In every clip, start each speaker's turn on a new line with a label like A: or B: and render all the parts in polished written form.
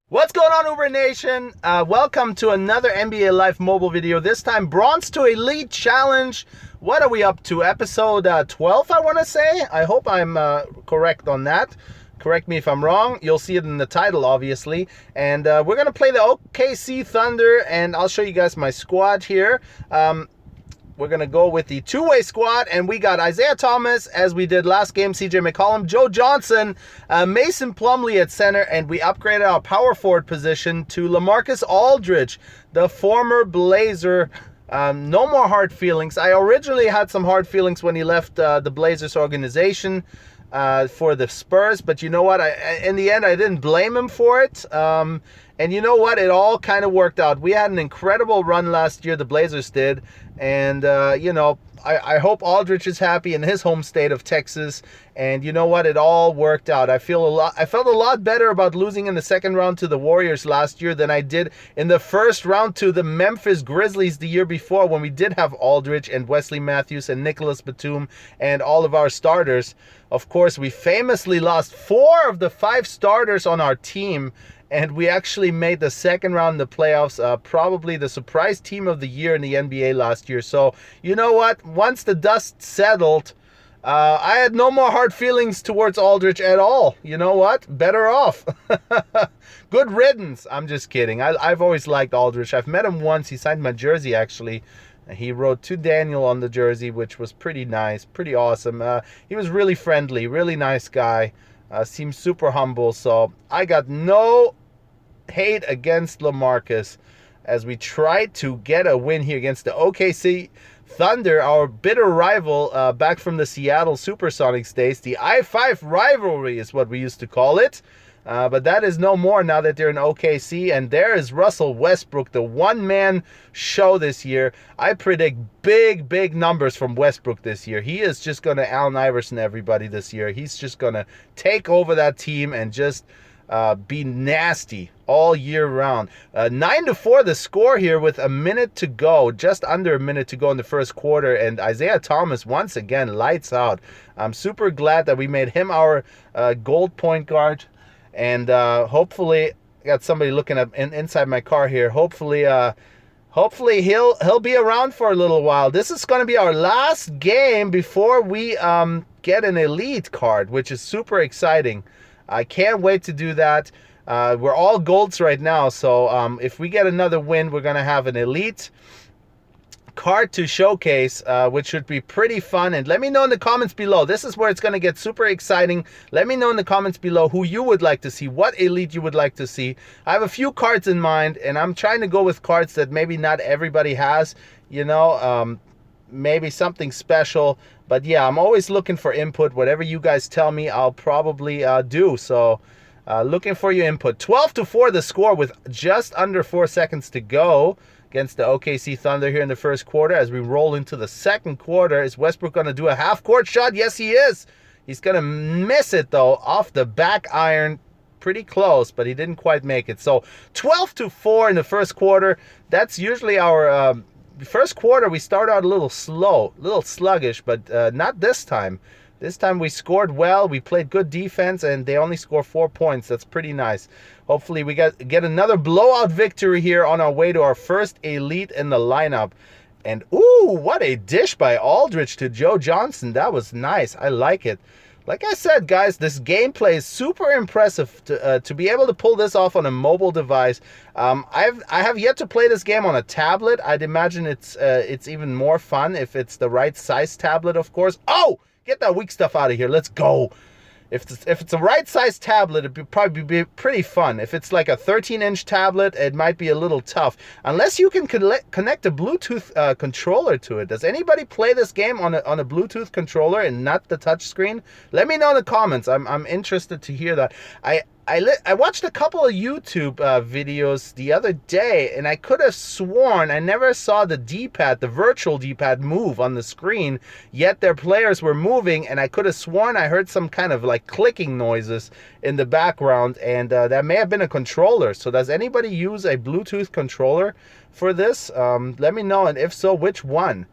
A: What's going on, Uber Nation? Welcome to another NBA Live mobile video. This time, Bronze to Elite Challenge. What are we up to? Episode 12, I want to say. I hope I'm correct on that. Correct me if I'm wrong. You'll see it in the title, obviously. And we're going to play the OKC Thunder, and I'll show you guys my squad here. We're going to go with the two-way squad, and we got Isaiah Thomas, as we did last game, CJ McCollum, Joe Johnson, Mason Plumlee at center, and we upgraded our power forward position to LaMarcus Aldridge, the former Blazer. No more hard feelings. I originally had some hard feelings when he left the Blazers organization for the Spurs, but you know what? In the end, I didn't blame him for it. And you know what? It all kind of worked out. We had an incredible run last year, the Blazers did. And, you know, I hope Aldridge is happy in his home state of Texas. And you know what? It all worked out. I felt a lot better about losing in the second round to the Warriors last year than I did in the first round to the Memphis Grizzlies the year before, when we did have Aldridge and Wesley Matthews and Nicholas Batum and all of our starters. Of course, we famously lost 4 of the 5 starters on our team, and we actually made the second round in the playoffs, probably the surprise team of the year in the NBA last year. So, you know what? Once the dust settled, I had no more hard feelings towards Aldridge at all. You know what? Better off. Good riddance. I'm just kidding. I've always liked Aldridge. I've met him once. He signed my jersey, actually. He wrote "To Daniel" on the jersey, which was pretty nice, pretty awesome. He was really friendly, really nice guy. Seems super humble, so I got no hate against LaMarcus as we tried to get a win here against the OKC Thunder, our bitter rival back from the Seattle Supersonics days. The I-5 rivalry is what we used to call it. But that is no more now that they're in OKC. And there is Russell Westbrook, the one-man show this year. I predict big, big numbers from Westbrook this year. He is just going to Allen Iverson everybody this year. He's just going to take over that team and just be nasty all year round. 9-4 the score here with a minute to go, just under a minute to go in the first quarter, and Isaiah Thomas once again lights out. I'm super glad that we made him our gold point guard, and hopefully, I got somebody looking up inside my car here. Hopefully he'll be around for a little while. This is going to be our last game before we get an elite card, which is super exciting. I can't wait to do that. We're all golds right now, so if we get another win, we're going to have an elite card to showcase, which should be pretty fun. And let me know in the comments below. This is where it's going to get super exciting. Let me know in the comments below who you would like to see, what elite you would like to see. I have a few cards in mind, and I'm trying to go with cards that maybe not everybody has, you know, maybe something special. But yeah, I'm always looking for input. Whatever you guys tell me, I'll probably do. So looking for your input. 12-4 the score with just under 4 seconds to go against the OKC Thunder here in the first quarter. As we roll into the second quarter, is Westbrook going to do a half-court shot? Yes, he is. He's going to miss it, though, off the back iron. Pretty close, but he didn't quite make it. So 12-4 in the first quarter. That's usually our first quarter. We start out a little slow, a little sluggish, but not this time. This time we scored well, we played good defense, and they only score 4 points. That's pretty nice. Hopefully we get another blowout victory here on our way to our first elite in the lineup. And ooh, what a dish by Aldridge to Joe Johnson. That was nice. I like it. Like I said, guys, this gameplay is super impressive to be able to pull this off on a mobile device. I have yet to play this game on a tablet. I'd imagine it's even more fun if it's the right size tablet, of course. Oh! Get that weak stuff out of here. Let's go. If it's a right size tablet, it'd probably be pretty fun. If it's like a 13-inch tablet, it might be a little tough. Unless you can connect a Bluetooth controller to it. Does anybody play this game on a Bluetooth controller and not the touch screen? Let me know in the comments. I'm interested to hear that. I watched a couple of YouTube videos the other day, and I could have sworn I never saw the D-pad, the virtual D-pad, move on the screen, yet their players were moving, and I could have sworn I heard some kind of like clicking noises in the background, and that may have been a controller. So does anybody use a Bluetooth controller for this? Let me know, and if so, which one?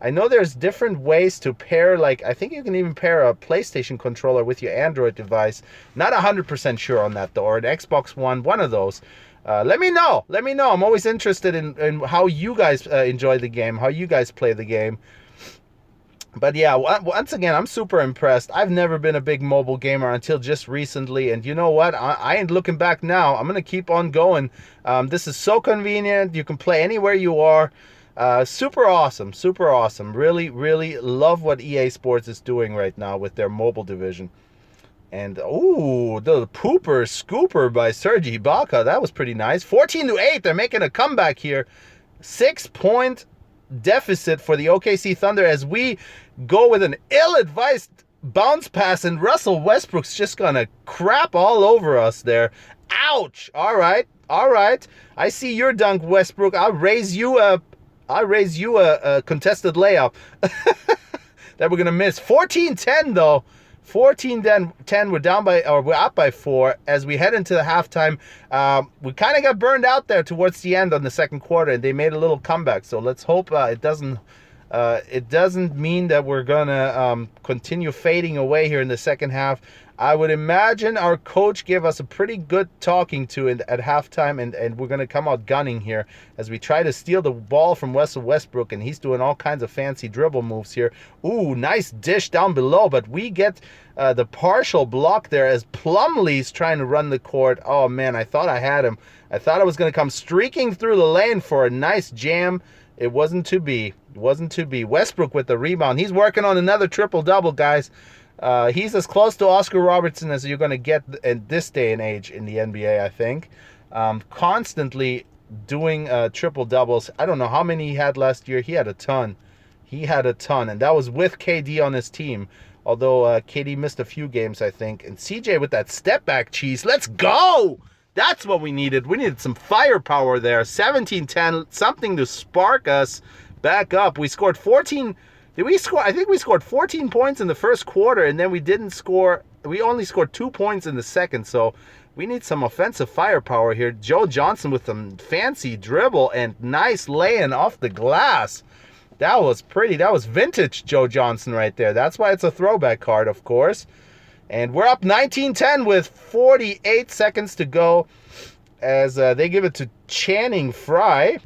A: I know there's different ways to pair, like, I think you can even pair a PlayStation controller with your Android device. Not 100% sure on that, though, or an Xbox one of those. Let me know. Let me know. I'm always interested in how you guys enjoy the game, how you guys play the game. But yeah, once again, I'm super impressed. I've never been a big mobile gamer until just recently. And you know what? I ain't looking back now. I'm going to keep on going. This is so convenient. You can play anywhere you are. Super awesome. Super awesome. Really, really love what EA Sports is doing right now with their mobile division. And, ooh, the pooper scooper by Sergi Ibaka. That was pretty nice. 14-8. They're making a comeback here. 6-point deficit for the OKC Thunder as we go with an ill-advised bounce pass, and Russell Westbrook's just gonna crap all over us there. Ouch. All right. All right. I see your dunk, Westbrook. I'll raise you a contested layup that we're gonna miss. 14-10 though. 14-10, we're up by 4 as we head into the halftime. We kind of got burned out there towards the end on the second quarter, and they made a little comeback. So let's hope it doesn't mean that we're gonna continue fading away here in the second half. I would imagine our coach gave us a pretty good talking to at halftime, and we're going to come out gunning here as we try to steal the ball from Russell Westbrook, and he's doing all kinds of fancy dribble moves here. Ooh, nice dish down below, but we get the partial block there as Plumlee's trying to run the court. Oh, man, I thought I had him. I thought I was going to come streaking through the lane for a nice jam. It wasn't to be. It wasn't to be. Westbrook with the rebound. He's working on another triple-double, guys. He's as close to Oscar Robertson as you're going to get in this day and age in the NBA, I think. Constantly doing triple doubles. I don't know how many he had last year. He had a ton. He had a ton, and that was with KD on his team. Although KD missed a few games, I think. And CJ with that step back cheese. Let's go! That's what we needed. We needed some firepower there. 17-10, something to spark us back up. We scored 14. Did we score? I think we scored 14 points in the first quarter, and then we didn't score. We only scored 2 points in the second, so we need some offensive firepower here. Joe Johnson with some fancy dribble and nice laying off the glass. That was pretty. That was vintage Joe Johnson right there. That's why it's a throwback card, of course. And we're up 19-10 with 48 seconds to go as they give it to Channing Frye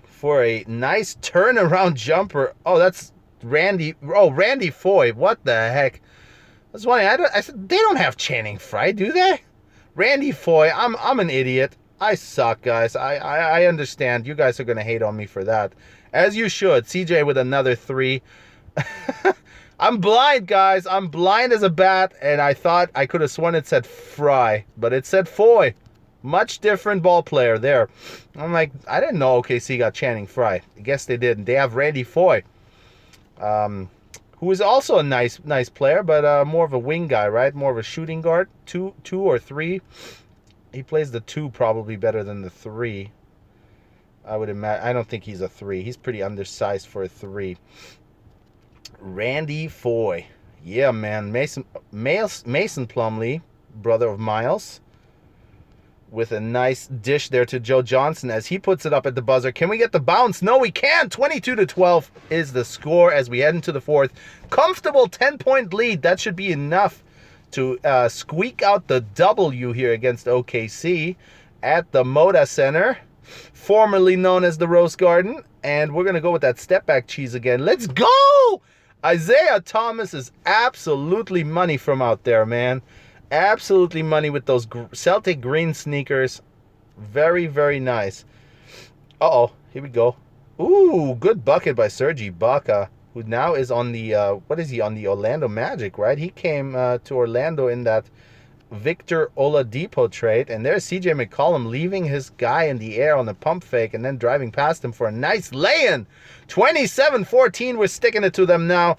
A: for a nice turnaround jumper. Oh, that's Randy. Oh, Randy Foy. What the heck? I was wondering. I said they don't have Channing Frye, do they? Randy Foy. I'm an idiot. I suck, guys. I understand. You guys are gonna hate on me for that, as you should. CJ with another 3. I'm blind, guys. I'm blind as a bat, and I thought I could have sworn it said Fry, but it said Foy. Much different ball player there. I'm like, I didn't know OKC got Channing Frye. I guess they didn't. They have Randy Foy, who is also a nice player, but more of a wing guy, right? More of a shooting guard. 2 or 3. He plays the 2 probably better than the 3. I would imagine. I don't think he's a 3. He's pretty undersized for a 3. Randy Foy. Yeah, man. Mason Plumlee, brother of Miles, with a nice dish there to Joe Johnson as he puts it up at the buzzer. Can we get the bounce? No, we can't. 22-12 is the score as we head into the fourth. Comfortable 10-point lead. That should be enough to squeak out the W here against OKC at the Moda Center, formerly known as the Rose Garden. And we're going to go with that step back cheese again. Let's go! Isaiah Thomas is absolutely money from out there, man. Absolutely money with those Celtic green sneakers. Very, very nice. Uh-oh. Here we go. Ooh, good bucket by Sergi Ibaka, who now is on the, what is he, on the Orlando Magic, right? He came to Orlando in that Victor Oladipo trade, and there's CJ McCollum leaving his guy in the air on the pump fake and then driving past him for a nice lay-in. 27-14, we're sticking it to them now.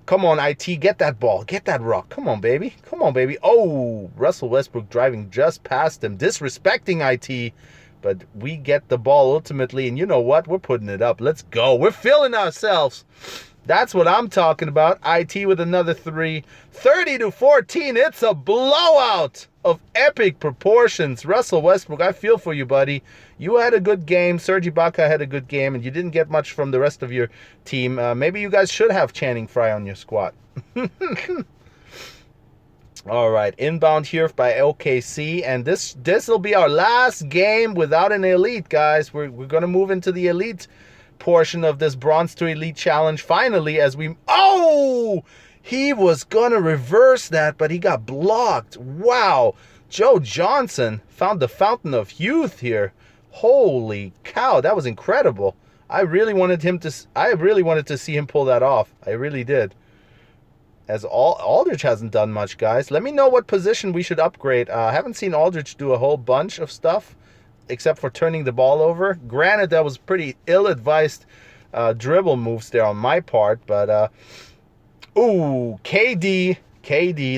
A: Come on, IT, get that ball. Get that rock. Come on, baby. Come on, baby. Oh, Russell Westbrook driving just past him, disrespecting IT. But we get the ball ultimately, and you know what? We're putting it up. Let's go. We're feeling ourselves. That's what I'm talking about. IT with another 3. 30-14. It's a blowout of epic proportions. Russell Westbrook, I feel for you, buddy. You had a good game. Serge Ibaka had a good game, and you didn't get much from the rest of your team. Maybe you guys should have Channing Frye on your squad. All right, inbound here by OKC, and this will be our last game without an elite, guys. We're going to move into the elite portion of this Bronze to Elite challenge finally, as we... Oh! He was going to reverse that, but he got blocked. Wow. Joe Johnson found the fountain of youth here. Holy cow, that was incredible. I really wanted to see him pull that off. I really did. As Aldridge hasn't done much, guys. Let me know what position we should upgrade. I haven't seen Aldridge do a whole bunch of stuff, except for turning the ball over. Granted, that was pretty ill-advised dribble moves there on my part. But, ooh, KD,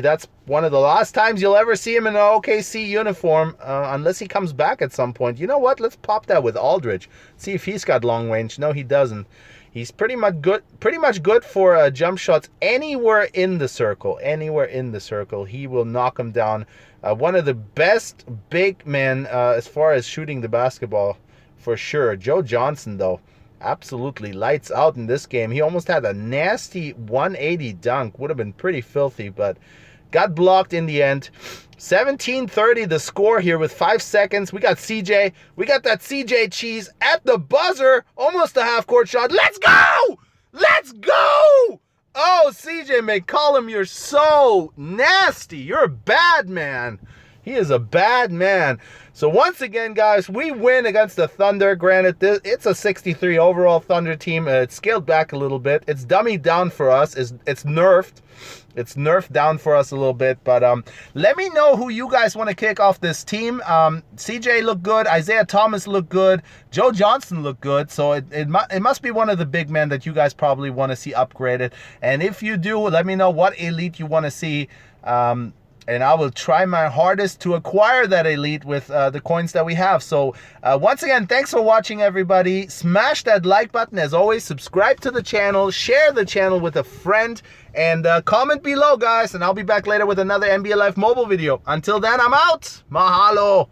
A: that's one of the last times you'll ever see him in an OKC uniform, unless he comes back at some point. You know what? Let's pop that with Aldridge. See if he's got long range. No, he doesn't. He's pretty much good for jump shots anywhere in the circle. Anywhere in the circle, he will knock him down. One of the best big men as far as shooting the basketball, for sure. Joe Johnson, though, absolutely lights out in this game. He almost had a nasty 180 dunk. Would have been pretty filthy, but got blocked in the end. 17-30 the score here with 5 seconds. We got CJ. We got that CJ cheese at the buzzer. Almost a half-court shot. Let's go! Let's go! Oh, CJ McCollum, you're so nasty. You're a bad man. He is a bad man. So once again, guys, we win against the Thunder. Granted, it's a 63 overall Thunder team. It's scaled back a little bit. It's dummied down for us. It's nerfed. It's nerfed down for us a little bit. But let me know who you guys want to kick off this team. CJ looked good. Isaiah Thomas looked good. Joe Johnson looked good. So it must be one of the big men that you guys probably want to see upgraded. And if you do, let me know what elite you want to see. And I will try my hardest to acquire that elite with the coins that we have. So once again, thanks for watching, everybody. Smash that like button. As always, subscribe to the channel. Share the channel with a friend. And comment below, guys. And I'll be back later with another NBA Live mobile video. Until then, I'm out. Mahalo.